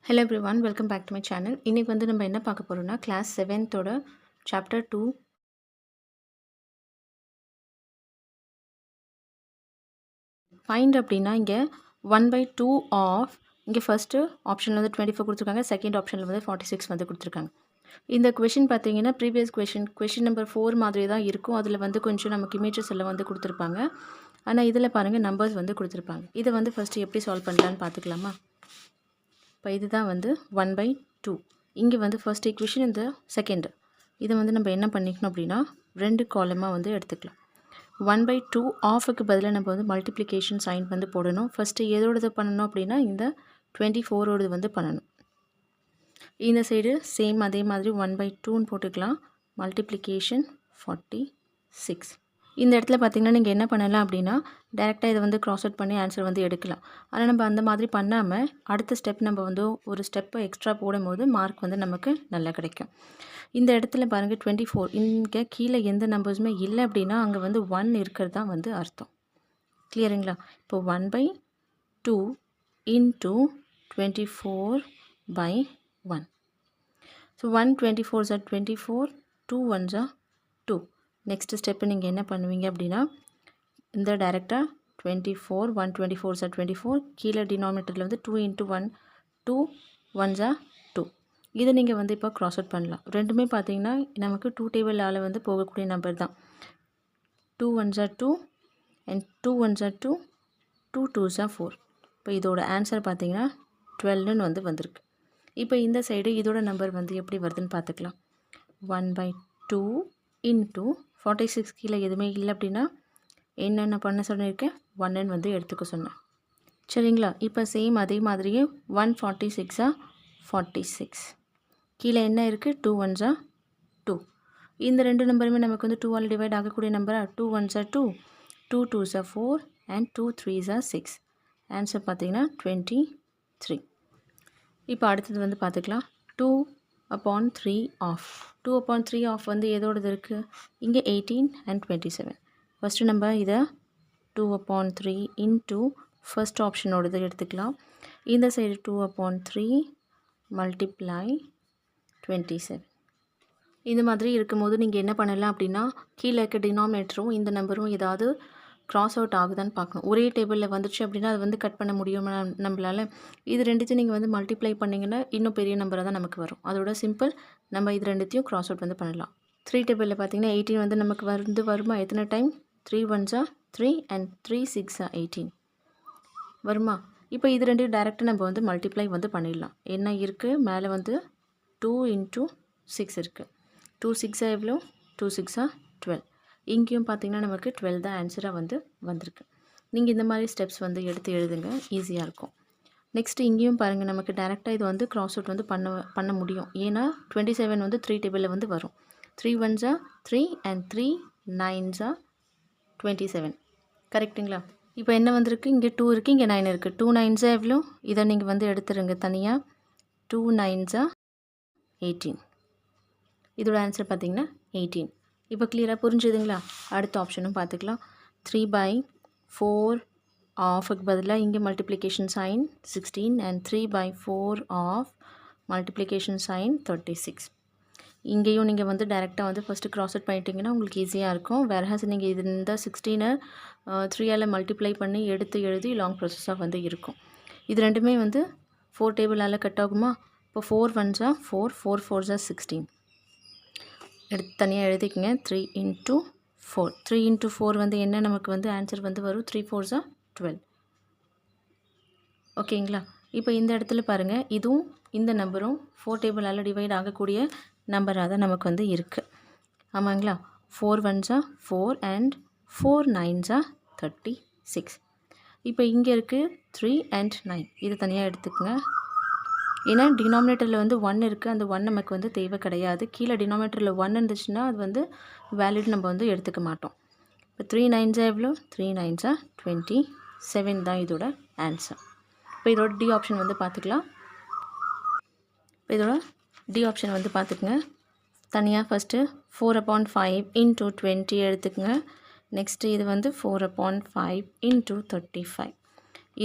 Hello everyone, welcome back to my channel. இன்னைக்கு வந்து நம்ம என்ன பார்க்க போறோம்னா கிளாஸ் 7th ஓட சாப்டர் 2 ஃபைண்ட் அப்படின்னா இங்க 1/2 ஆஃப் இங்க ஃபர்ஸ்ட் ஆப்ஷன்ல வந்து 24 கொடுத்திருக்காங்க, செகண்ட் ஆப்ஷன்ல வந்து 46 வந்து கொடுத்திருக்காங்க. இந்த क्वेश्चन பாத்தீங்கன்னா previous question நம்பர் 4 மாதிரி தான் இருக்கும். அதுல வந்து கொஞ்சம் நமக்கு இமேजेस எல்லாம் வந்து கொடுத்திருப்பாங்க. ஆனா இதுல பாருங்க நம்பர்ஸ் வந்து கொடுத்திருப்பாங்க. இத வந்து ஃபர்ஸ்ட் எப்படி சால்வ் பண்ணலாம்னு பாத்துக்கலாமா? இப்போ இதுதான் வந்து 1/2. இங்கே வந்து ஃபர்ஸ்ட் ஈக்குவேஷன் இந்த செகண்ட். இதை வந்து நம்ம என்ன பண்ணிக்கணும் அப்படின்னா ரெண்டு காலமாக வந்து எடுத்துக்கலாம். 1/2 ஆஃபுக்கு பதிலாக நம்ம வந்து மல்டிப்ளிகேஷன் சைன் வந்து போடணும். ஃபஸ்ட்டு எதோடது பண்ணணும் அப்படின்னா இந்த 24ஓடது வந்து பண்ணணும். இந்த சைடு சேம் அதே மாதிரி 1/2ன்னு போட்டுக்கலாம். மல்டிப்ளிகேஷன் 46. இந்த இடத்துல பார்த்தீங்கன்னா நீங்கள் என்ன பண்ணலாம் அப்படின்னா டைரெக்டாக இதை வந்து க்ராஸ் அவுட் பண்ணி ஆன்சர் வந்து எடுக்கலாம். ஆனால் நம்ம அந்த மாதிரி பண்ணாமல் அடுத்த ஸ்டெப் நம்ம வந்து ஒரு ஸ்டெப்பை எக்ஸ்ட்ரா போடும்போது மார்க் வந்து நமக்கு நல்லா கிடைக்கும். இந்த இடத்துல பாருங்கள் 24 இங்கே கீழே எந்த நம்பர்ஸுமே இல்லை அப்படின்னா அங்கே வந்து 1 இருக்கிறது தான் வந்து அர்த்தம். கிளியருங்களா? இப்போ 1/2 into 24/1. So 1/24 are 24, 2 1s are 2. Next step நீங்கள் என்ன பண்ணுவீங்க அப்படின்னா இந்த டைரெக்டாக 24 1/24 are 24, கீழே டினாமினேட்டரில் வந்து 2 into 1 2 1s are 2. இதை நீங்கள் வந்து இப்போ க்ராஸ் அவுட் பண்ணலாம். ரெண்டுமே பார்த்தீங்கன்னா நமக்கு 2 டேபிளால் வந்து போகக்கூடிய நம்பர் தான். 2 1s are 2 and 2 1s are 2, 2 2s are 4. இப்போ இதோட ஆன்சர் பார்த்தீங்கன்னா 12ன்னு வந்து வந்திருக்கு. இப்போ இந்த சைடு இதோட நம்பர் வந்து எப்படி வருதுன்னு பார்த்துக்கலாம். 1/2 into 46 கீழே எதுவுமே இல்லை அப்படின்னா என்னென்ன பண்ண சொல்லியிருக்கேன் 1ன்னு வந்து எடுத்துக்க சொன்னேன். சரிங்களா? இப்போ சேம் அதே மாதிரியே 146 46. கீழே என்ன இருக்குது 2 1s are 2. இந்த ரெண்டு நம்பருமே நமக்கு வந்து 2ஆல் டிவைட் ஆகக்கூடிய நம்பரா 2 1s are 2, 2 2s are 4 and 2 3s are 6. Answer பார்த்தீங்கன்னா 23. இப்போ அடுத்தது வந்து பார்த்துக்கலாம் 2/3 ஆஃப். 2/3 ஆஃப் வந்து எதோடது இருக்குது இங்கே 18 and 27. ஃபஸ்ட்டு நம்ம இதை 2/3 into ஃபர்ஸ்ட் ஆப்ஷனோடது எடுத்துக்கலாம். இந்த சைடு 2/3 multiply 27. இந்த மாதிரி இருக்கும்போது நீங்கள் என்ன பண்ணலாம் அப்படின்னா கீழே இருக்க டினாமினேட்டரும் இந்த நம்பரும் ஏதாவது க்ராஸ் அவுட் ஆகுதான்னு பார்க்கணும். ஒரே டேபிளில் வந்துச்சு அப்படின்னா அது வந்து கட் பண்ண முடியுமா நம்மளால்? இது ரெண்டுத்தையும் நீங்கள் வந்து மல்டிப்ளை பண்ணிங்கன்னா இன்னும் பெரிய நம்பராக தான் நமக்கு வரும். அதோட சிம்பிள் நம்ம இது ரெண்டுத்தையும் க்ராஸ் அவுட் வந்து பண்ணலாம். 3 டேபிளில் பார்த்தீங்கன்னா 18 வந்து நமக்கு வந்து வருமா? எத்தனை time 3 1s are 3 and 3 6 are 18 வருமா? இப்போ இது ரெண்டையும் டைரெக்டாக நம்ம வந்து மல்டிப்ளை வந்து பண்ணிடலாம். என்ன இருக்குது மேலே வந்து 2 into 6 இருக்குது. 2 6 எவ்வளோ 2 6 are 12. இங்கேயும் பார்த்தீங்கன்னா நமக்கு 12 தான் ஆன்சராக வந்து வந்திருக்கு. நீங்கள் இந்த மாதிரி ஸ்டெப்ஸ் வந்து எடுத்து எழுதுங்க, ஈஸியாக இருக்கும். நெக்ஸ்ட்டு இங்கேயும் பாருங்கள் நமக்கு டேரெக்டாக இது வந்து க்ராஸ் அவுட் வந்து பண்ண முடியும். ஏன்னா 27 வந்து 3 டேபிளில் வந்து வரும். 3 1s are 3 and 3 9s are 27. கரெக்டுங்களா? இப்போ என்ன வந்திருக்கு இங்கே 2 இருக்குது, இங்கே 9 இருக்குது. 2 9s எவ்வளோ? இதை நீங்கள் வந்து எடுத்துருங்க தனியாக. 2 9s are 18. இதோட ஆன்சர் பார்த்தீங்கன்னா 18. இப்போ கிளியராக புரிஞ்சுதுங்களா? அடுத்த ஆப்ஷனும் பார்த்துக்கலாம். 3/4 ஆஃபுக்கு பதிலாக இங்கே multiplication sign 16 and 3/4 of multiplication sign 36. இங்கேயும் நீங்கள் வந்து டைரெக்டாக வந்து ஃபஸ்ட்டு க்ராஸ் அவுட் பண்ணிட்டீங்கன்னா உங்களுக்கு ஈஸியாக இருக்கும். வேர்ஹாஸ் நீங்கள் இது இந்த 16 3ஆல் மல்டிப்ளை பண்ணி எடுத்து எழுதி லாங் ப்ராசஸாக வந்து இருக்கும். இது ரெண்டுமே வந்து 4 டேபிளால் கட் ஆகுமா? இப்போ 4 1s are 4, 4 4s are 16. எடுத்து தனியாக எழுதிக்கங்க. 3 into 4. 3 into 4 வந்து என்ன நமக்கு வந்து ஆன்சர் வந்து வரும் 3 4s are 12. ஓகேங்களா? இப்போ இந்த இடத்துல பாருங்கள் இதுவும் இந்த நம்பரும் 4 டேபிளால் டிவைட் ஆகக்கூடிய நம்பராக தான் நமக்கு வந்து இருக்குது. ஆமாங்களா? 4 1s are 4 and 4 9s are 36. இப்போ இங்கே இருக்குது 3 and 9. இது தனியாக எடுத்துக்கங்க. ஏன்னா டினாமினேட்டரில் வந்து 1 இருக்குது, அந்த 1 நமக்கு வந்து தேவை கிடையாது. கீழே டினாமினேட்டரில் 1 இருந்துச்சுன்னா அது வந்து வேலிட் நம்ம வந்து எடுத்துக்க மாட்டோம். இப்போ 3 9s எவ்வளோ 3 9s are 27 தான் இதோட ஆன்சர். இப்போ இதோட டி ஆப்ஷன் வந்து பார்த்துக்கலாம். இப்போ இதோட டி ஆப்ஷன் வந்து பார்த்துக்குங்க. தனியாக ஃபஸ்ட்டு 4/5 into 20 எடுத்துக்கங்க. நெக்ஸ்ட்டு இது வந்து 4/5 into 35.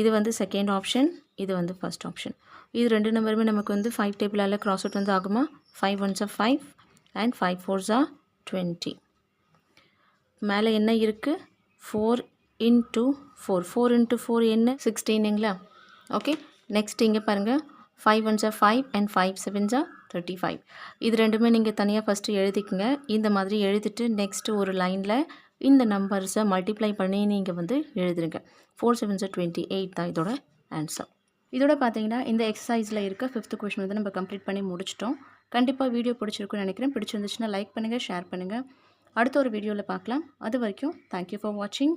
இது வந்து செகண்ட் ஆப்ஷன், இது வந்து ஃபர்ஸ்ட் ஆப்ஷன். இது 2 நம்பருமே நமக்கு வந்து 5 டேபிளால் கிராஸ் அவுட் வந்து ஆகுமா? 5 1s are 5 and 5 4s are 20. மேலே என்ன இருக்குது? 4 into 4. 4 into 4 என்ன? 16ங்களா? ஓகே, நெக்ஸ்ட் இங்கே பாருங்கள், 5 1s are 5 and 5 7s are 35. இது ரெண்டுமே நீங்கள் தனியாக ஃபஸ்ட்டு எழுதிக்கங்க. இந்த மாதிரி எழுதிட்டு நெக்ஸ்ட்டு ஒரு லைனில் இந்த நம்பர்ஸை மல்டிப்ளை பண்ணி நீங்கள் வந்து எழுதுருங்க. 4 7s are 28 தான் இதோட ஆன்சர். இதோட பார்த்தீங்கன்னா இந்த எக்ஸசைஸில் இருக்க 5th கொஷின் வந்து நம்ம கம்ப்ளீட் பண்ணி முடிச்சிட்டோம். கண்டிப்பாக வீடியோ பிடிச்சிருக்குன்னு நினைக்கிறேன். பிடிச்சிருந்துச்சுன்னா லைக் பண்ணுங்கள், ஷேர் பண்ணுங்கள். அடுத்த ஒரு வீடியோவில் பார்க்கலாம். அது வரைக்கும் தேங்க்யூ ஃபார் வாட்சிங்.